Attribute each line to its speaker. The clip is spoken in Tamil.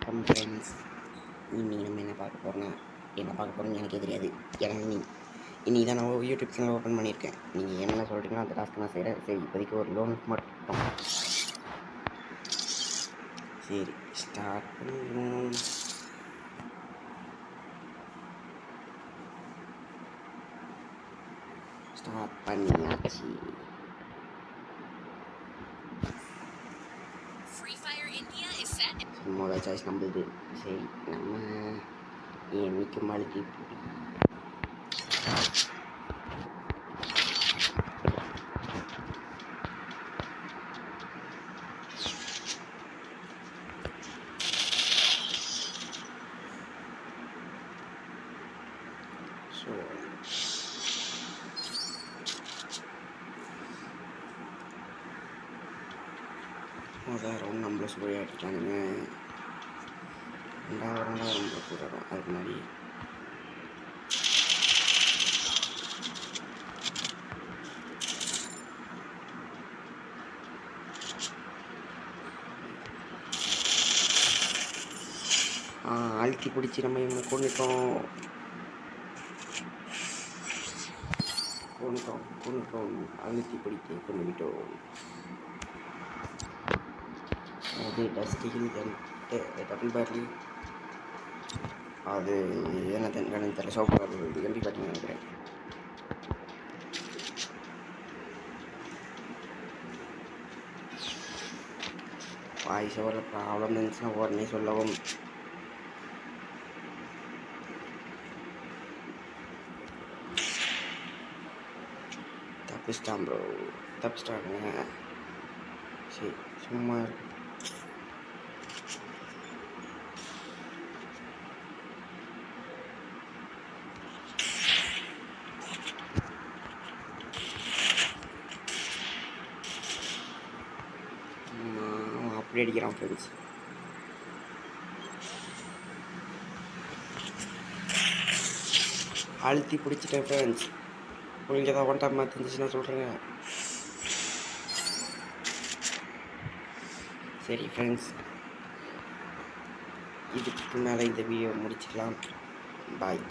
Speaker 1: வணக்கம் ஃப்ரெண்ட்ஸ். இன்னைக்கு நம்ம என்ன பார்க்க போகிறோம்னு எனக்கே தெரியாது. ஏன்னா இன்னைக்கு தான் நான் யூடியூப் சேனல் ஓப்பன் பண்ணியிருக்கேன். நீங்கள் என்ன சொல்கிறீங்களோ அந்த டாஸ்க்கு நான் செய்கிறேன். சரி, இப்போதைக்கு ஒரு லோனுக்கு மட்டும் சரி ஸ்டார்ட் பண்ணுவோம். ஸ்டார்ட் பண்ணியாச்சு. மொதல் சாய்ஸ் நம்மளுது. சரி, நம்ம என்னைக்கு மழுக்கி ஸோ முதல் ரவுண்ட் நம்மள சுழி அடிச்சானுங்க. ரெண்டாவது ரவுண்டாக ரொம்ப சுழலும். அதுக்கு முன்னாடி அழுத்தி பிடிச்சி நம்ம இவனை கொண்டுட்டோம். அழுத்தி பிடிக்க கொண்டு விட்டோம். அது டஸ்டிகில் டபுள் பேர்லி அது என்ன தெரியல. சோப்பு அது எம்பி பார்த்தீங்கன்னு நினைக்கிறேன். வாய்ஸ் ஓவரில் ப்ராப்ளம் இருந்துச்சுன்னா உடனே சொல்லவும். தப்பிச்சிட்டாங்க. சரி, சும்மா அப்படி அடிக்கிறான் ஃப்ரெண்ட்ஸ். அழுத்தி பிடிச்சிட்டேன் ஃப்ரெண்ட்ஸ். உங்களுக்கு ஏதாவது ஒன் டைம் மாதிரி இருந்துச்சுன்னா சொல்கிறேங்க. சரி ஃப்ரெண்ட்ஸ், இதுக்கு மேலே இந்த வீடியோ முடிச்சுக்கலாம். பாய்.